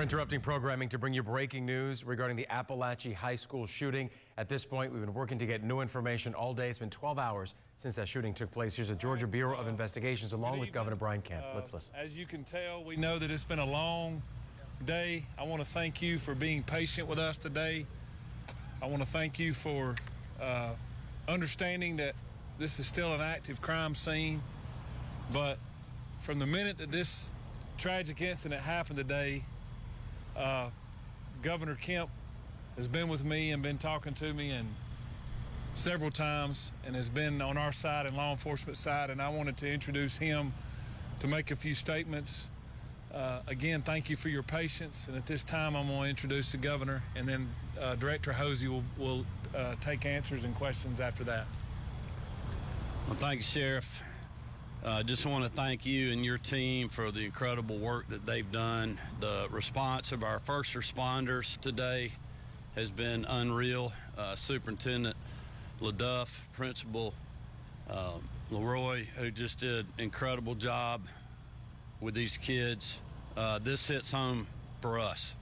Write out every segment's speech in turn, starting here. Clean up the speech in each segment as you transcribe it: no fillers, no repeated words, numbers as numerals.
We're interrupting programming to bring you breaking news regarding the Apalachee High School shooting. At this point, we've been working to get new information all day. It's been 12 hours since that shooting took place. Here's the Georgia Bureau of Investigations along with Governor Brian Kemp. Let's listen. As you can tell, we know that it's been a long day. I want to thank you for being patient with us today. I want to thank you for understanding that this is still an active crime scene. But from the minute that this tragic incident happened today, Governor Kemp has been with me and been talking to me and several times and has been on our side and law enforcement side, and I wanted to introduce him to make a few statements. Again, thank you for your patience, and at this time I'm going to introduce the governor, and then Director Hosey will take answers and questions after that. Well, thank you, Sheriff. I just want to thank you and your team for the incredible work that they've done. The response of our first responders today has been unreal. Superintendent LaDuff, Principal Leroy, who just did an incredible job with these kids. This hits home for us.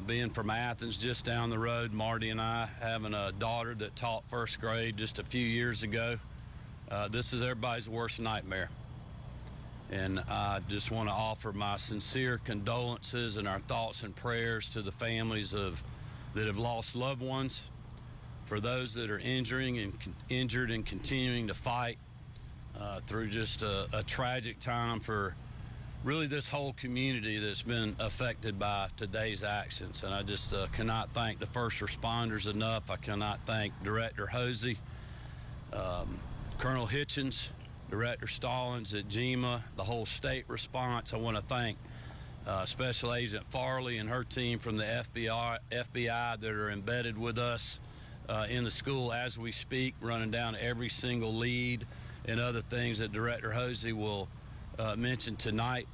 Being from Athens, just down the road, Marty and I, having a daughter that taught first grade just a few years ago, this is everybody's worst nightmare. And I just want to offer my sincere condolences and our thoughts and prayers to the families that have lost loved ones, for those that are injured and continuing to fight through just a tragic time for really this whole community that's been affected by today's actions. And I just cannot thank the first responders enough. I cannot thank Director Hosey, Colonel Hitchens, Director Stallings at GMA, the whole state response. I want to thank Special Agent Farley and her team from the FBI that are embedded with us in the school as we speak, running down every single lead and other things that Director Hosey will mention tonight.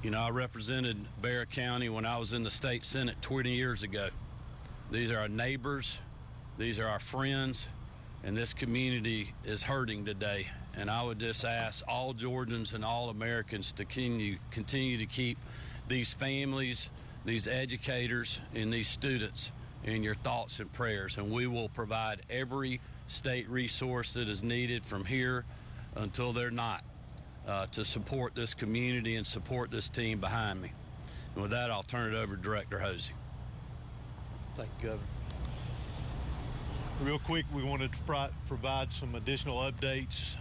You know, I represented Barrow County when I was in the state Senate 20 years ago. These are our neighbors, these are our friends, and this community is hurting today. And I would just ask all Georgians and all Americans to continue to keep these families, these educators, and these students in your thoughts and prayers. And we will provide every state resource that is needed from here until they're not, to support this community and support this team behind me. And with that, I'll turn it over to Director Hosey. Thank you, Governor. Real quick, we wanted to provide some additional updates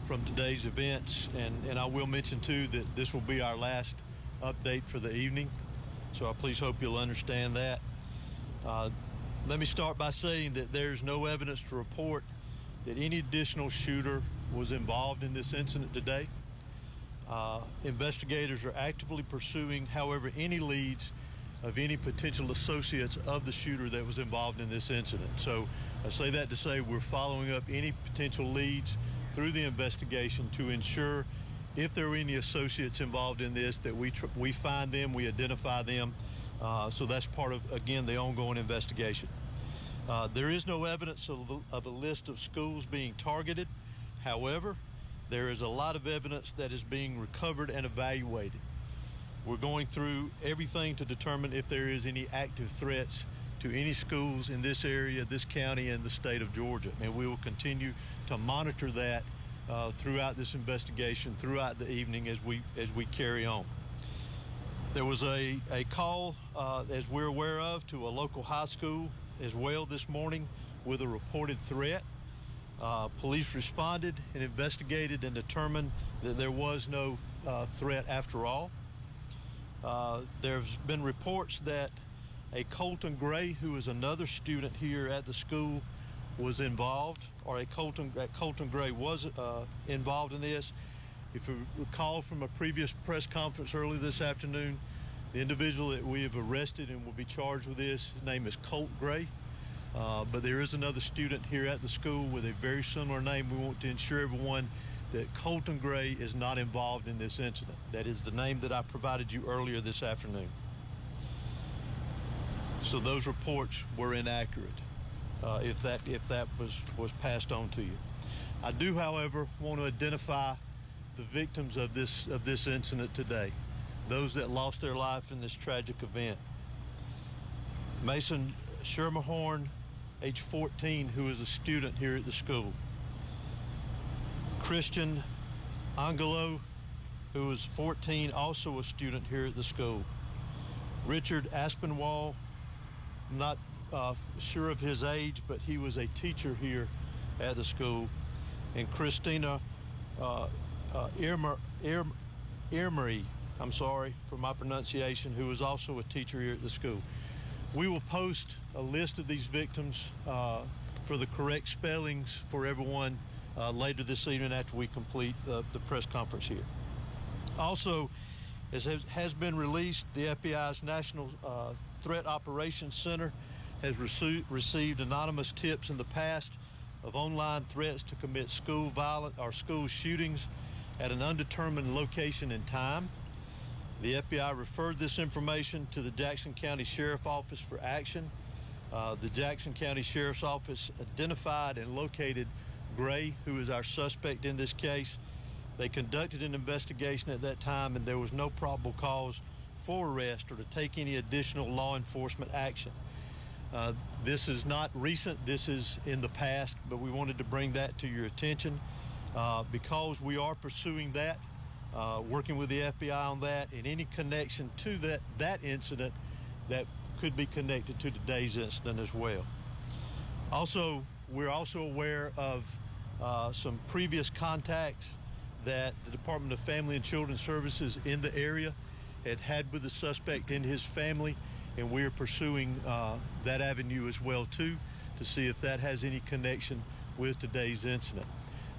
from today's events, and I will mention too that this will be our last update for the evening, so I please hope you'll understand that. Let me start by saying that there's no evidence to report that any additional shooter was involved in this incident today. Investigators are actively pursuing, however, any leads of any potential associates of the shooter that was involved in this incident. So I say that to say we're following up any potential leads through the investigation to ensure if there are any associates involved in this that we find them, we identify them. So that's part of, again, the ongoing investigation. There is no evidence of a list of schools being targeted. However, there is a lot of evidence that is being recovered and evaluated. We're going through everything to determine if there is any active threats to any schools in this area, this county, and the state of Georgia. And we will continue to monitor that throughout this investigation, throughout the evening as we carry on. There was a call, as we're aware of, to a local high school as well this morning with a reported threat. Police responded and investigated and determined that there was no threat after all. There's been reports that a Colton Gray, who is another student here at the school, was involved, or Colton Gray was involved in this. If you recall from a previous press conference earlier this afternoon, the individual that we have arrested and will be charged with this, his name is Colt Gray. But there is another student here at the school with a very similar name. We want to ensure everyone that Colton Gray is not involved in this incident. That is the name that I provided you earlier this afternoon. So those reports were inaccurate, if that was passed on to you. I do, however, want to identify the victims of this incident today. those that lost their life in this tragic event. Mason Schermerhorn, age 14, who is a student here at the school. Christian Angelo, who is 14, also a student here at the school. Richard Aspinwall, not sure of his age, but he was a teacher here at the school. And Christina Irmery, I'm sorry for my pronunciation, who was also a teacher here at the school. We will post a list of these victims for the correct spellings for everyone later this evening after we complete the press conference here. Also, as has been released, the FBI's National Threat Operations Center has received anonymous tips in the past of online threats to commit school violence or school shootings at an undetermined location and time. The FBI referred this information to the Jackson County Sheriff's Office for action. The Jackson County Sheriff's Office identified and located Gray, who is our suspect in this case. They conducted an investigation at that time, and there was no probable cause for arrest or to take any additional law enforcement action. This is not recent, this is in the past, but we wanted to bring that to your attention because we are pursuing that, working with the FBI on that, and any connection to that incident that could be connected to today's incident as well. Also, we're also aware of some previous contacts that the Department of Family and Children's Services in the area had with the suspect and his family, and we are pursuing that avenue as well too to see if that has any connection with today's incident.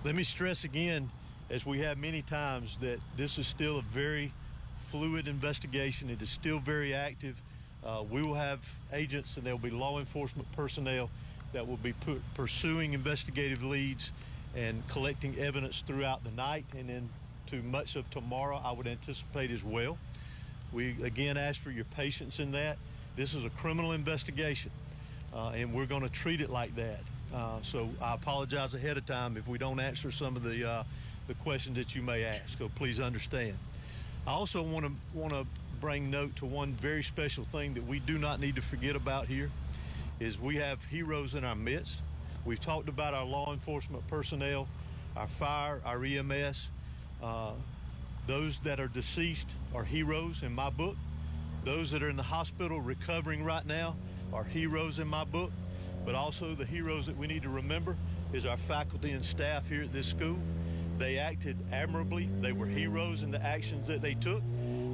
Let me stress again, as we have many times, that this is still a very fluid investigation. It is still very active. We will have agents and there will be law enforcement personnel that will be pursuing investigative leads and collecting evidence throughout the night and into much of tomorrow, I would anticipate as well. We again ask for your patience in that. This is a criminal investigation, and we're going to treat it like that. So I apologize ahead of time if we don't answer some of the questions that you may ask, so please understand. I also want to bring note to one very special thing that we do not need to forget about here, is we have heroes in our midst. We've talked about our law enforcement personnel, our fire, our EMS. Those that are deceased are heroes in my book. Those that are in the hospital recovering right now are heroes in my book. But also the heroes that we need to remember is our faculty and staff here at this school. They acted admirably. They were heroes in the actions that they took.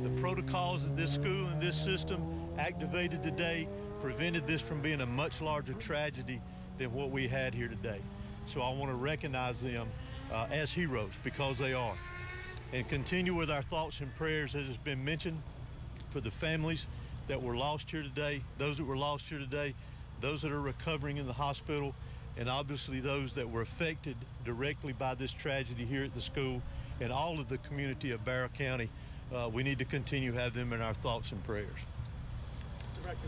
The protocols that this school and this system activated today prevented this from being a much larger tragedy than what we had here today. So I want to recognize them as heroes because they are. And continue with our thoughts and prayers, as has been mentioned, for the families that were lost here today, those that were lost here today, those that are recovering in the hospital, and obviously those that were affected directly by this tragedy here at the school and all of the community of Barrow County. We need to continue to have them in our thoughts and prayers.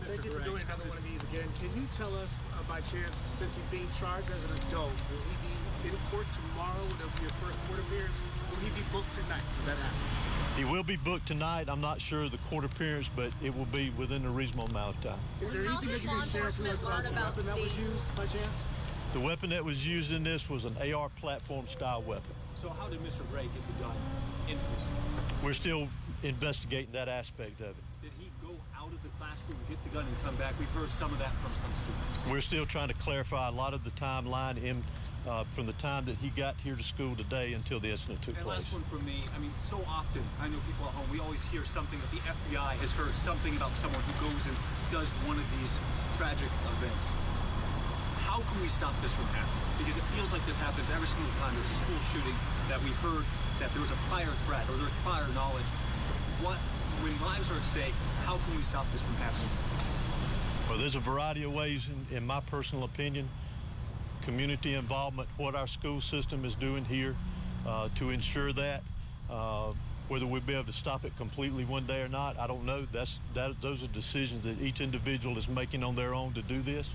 Thank you for doing another one of these again. Can you tell us, by chance, since he's being charged as an adult, will he be in court tomorrow? Will there be a first court appearance? Will he be booked tonight? Will that happen? He will be booked tonight. I'm not sure of the court appearance, but it will be within a reasonable amount of time. Is there anything that you can share with us about the weapon that was used, by chance? The weapon that was used in this was an AR platform style weapon. So how did Mr. Gray get the gun into the school? We're still investigating that aspect of it. Did he go out of the classroom, get the gun, and come back? We've heard some of that from some students. We're still trying to clarify a lot of the timeline from the time that he got here to school today until the incident took And place. last one from me. I mean, so often, I know people at home, we always hear something that the FBI has heard something about someone who goes and does one of these tragic events. How can we stop this from happening? Because it feels like this happens every single time there's a school shooting that we heard that there was a prior threat or there's prior knowledge. When lives are at stake, how can we stop this from happening? Well, there's a variety of ways, in my personal opinion. Community involvement, what our school system is doing here to ensure that. Whether we'll be able to stop it completely one day or not, I don't know. Those are decisions that each individual is making on their own to do this.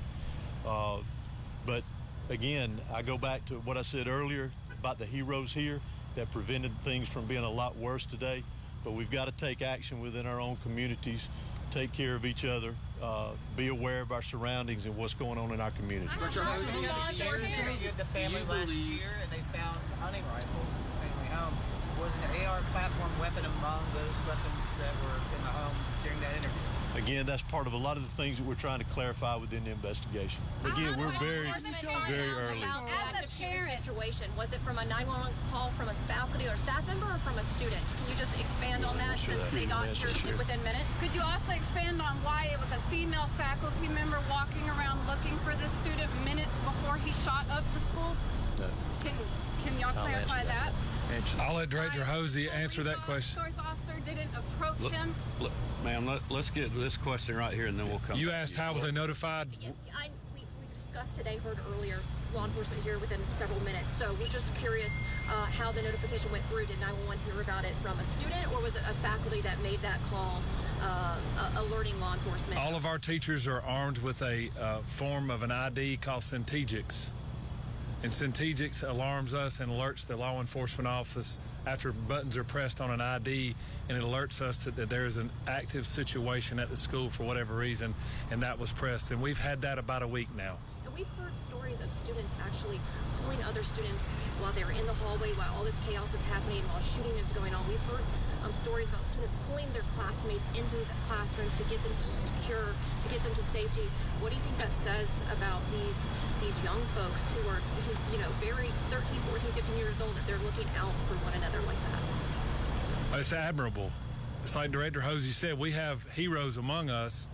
But again, I go back to what I said earlier about the heroes here that prevented things from being a lot worse today. but we've got to take action within our own communities, take care of each other, be aware of our surroundings and what's going on in our community. The family last year, and they found hunting rifles in the family home. Was an AR platform weapon among those weapons that were in the home during that interview? Again, that's part of a lot of the things that we're trying to clarify within the investigation. Again, we're very early. As a parent, situation, was it from a 911 call from a faculty or staff member or from a student? Can you just expand on that since they got here within minutes? Could you also expand on why it was a female faculty member walking around looking for this student minutes before he shot up the school? No. Can y'all clarify that? I'll let Director Hosey answer that question. The resource officer didn't approach him. Look, ma'am, let's get this question right here, and then we'll come You back asked to how was they notified? We discussed today, heard earlier, law enforcement here within several minutes. So we're just curious how the notification went through. Did 911 hear about it from a student, or was it a faculty that made that call alerting law enforcement? All of our teachers are armed with a form of an ID called Centegix. And Centegix alarms us and alerts the law enforcement office after buttons are pressed on an ID, and it alerts us that there is an active situation at the school for whatever reason, and that was pressed. And we've had that about a week now. And we've heard stories of students actually pulling other students while they're in the hallway, while all this chaos is happening, while shooting is going on. We've heard stories about students pulling their classmates into the classrooms to get them to secure, to get them to safety. What do you think that says about these young folks who are, very 13, 14, 15 years old, that they're looking out for one another like that? It's admirable. It's like Director Hosey said, we have heroes among us,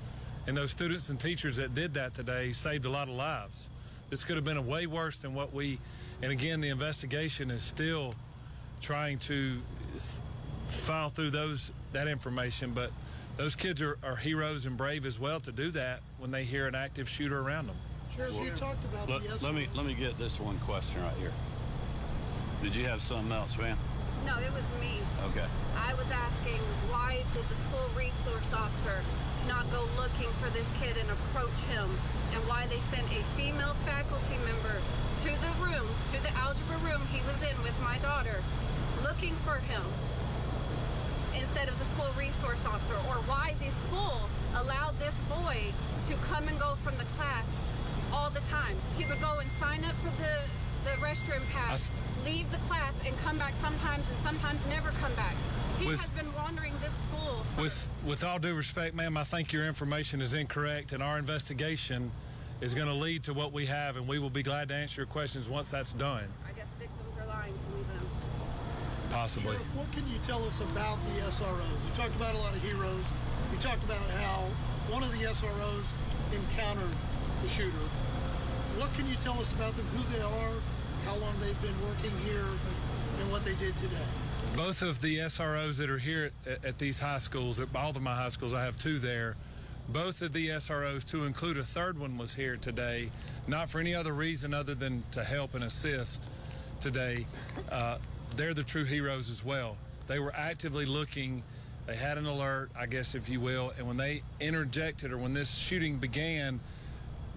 and those students and teachers that did that today saved a lot of lives. This could have been way worse than what and again, the investigation is still trying to file through that information, but those kids are heroes and brave as well to do that when they hear an active shooter around them. Sheriff, you talked about let me get this one question right here. Did you have something else, ma'am? No, it was me. Okay. I was asking, why did the school resource officer not go looking for this kid and approach him, and why they sent a female faculty member to the room, to the algebra room he was in with my daughter, looking for him instead of the school resource officer, or why the school allowed this boy to come and go from the class all the time. He would go and sign up for the restroom pass, leave the class, and come back sometimes, and sometimes never come back. He has been wandering this school. With all due respect, ma'am, I think your information is incorrect, and our investigation is going to lead to what we have, and we will be glad to answer your questions once that's done. I guess victims are lying to me then. Possibly. Sheriff, what can you tell us about the SROs? You talked about a lot of heroes. You talked about how one of the SROs encountered the shooter. What can you tell us about them, who they are, how long they've been working here, and what they did today? Both of the SROs that are here at these high schools, at all of my high schools, I have two there. Both of the SROs, to include a third one, was here today, not for any other reason other than to help and assist today. They're the true heroes as well. They were actively looking. They had an alert, I guess, if you will, and when they interjected, or when this shooting began,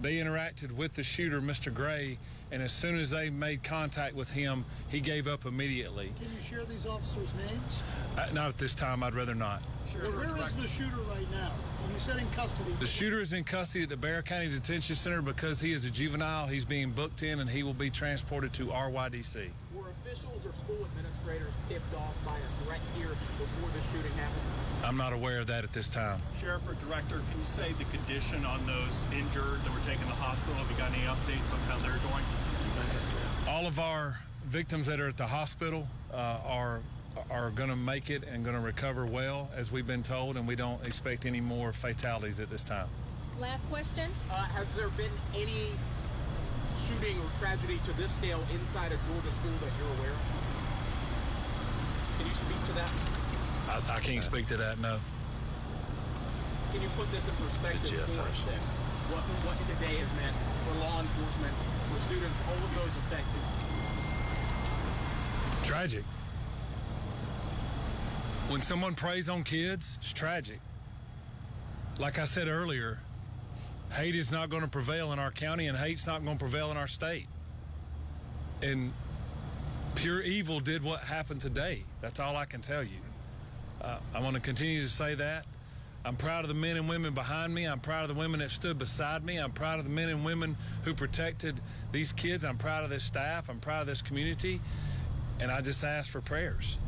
they interacted with the shooter, Mr. Gray, and as soon as they made contact with him, he gave up immediately. Can you share these officers' names? Not at this time. I'd rather not. Well, where is the shooter right now? You said in custody. The shooter is in custody at the Barrow County Detention Center because he is a juvenile. He's being booked in, and he will be transported to RYDC. Were officials or school administrators tipped off by a threat here before the shooting happened? I'm not aware of that at this time. Sheriff or Director, can you say the condition on those injured that were taken to the hospital? Have you got any updates on how they're going? All of our victims that are at the hospital are going to make it and going to recover well, as we've been told, and we don't expect any more fatalities at this time. Last question. Has there been any shooting or tragedy to this scale inside a Georgia school that you're aware of? Can you speak to that? I can't speak to that, no. Can you put this in perspective for us then? What today has meant for law enforcement, for students, all of those affected? Tragic. When someone preys on kids, it's tragic. Like I said earlier, hate is not going to prevail in our county, and hate's not going to prevail in our state. And pure evil did what happened today. That's all I can tell you. I want to continue to say that. I'm proud of the men and women behind me. I'm proud of the women that stood beside me. I'm proud of the men and women who protected these kids. I'm proud of this staff. I'm proud of this community. And I just ask for prayers.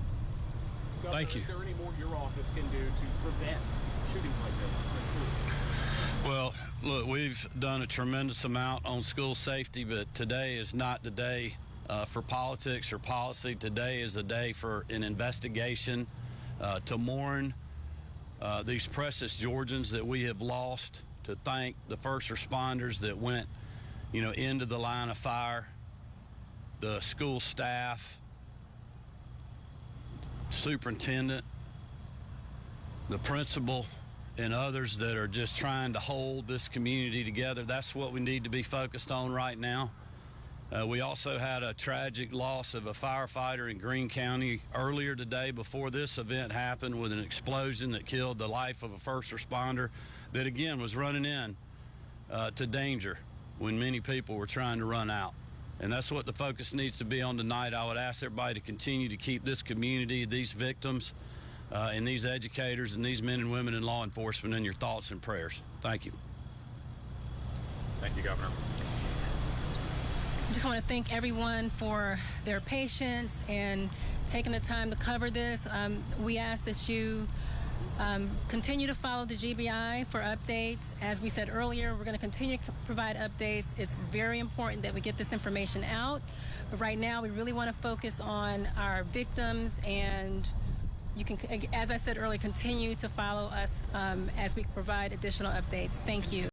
Governor, Thank you. Is there any more your office can do to prevent shootings like this at schools? Well, look, we've done a tremendous amount on school safety, but today is not the day for politics or policy. Today is the day for an investigation to mourn these precious Georgians that we have lost, to thank the first responders that went, into the line of fire, the school staff, superintendent, the principal, and others that are just trying to hold this community together. That's what we need to be focused on right now. We also had a tragic loss of a firefighter in Greene County earlier today before this event happened, with an explosion that killed the life of a first responder that, again, was running in to danger when many people were trying to run out. And that's what the focus needs to be on tonight. I would ask everybody to continue to keep this community, these victims, and these educators and these men and women in law enforcement in your thoughts and prayers. Thank you. Thank you, Governor. I just want to thank everyone for their patience and taking the time to cover this. We ask that you continue to follow the GBI for updates. As we said earlier, we're going to continue to provide updates. It's very important that we get this information out. But right now, we really want to focus on our victims, and you can, as I said earlier, continue to follow us as we provide additional updates. Thank you.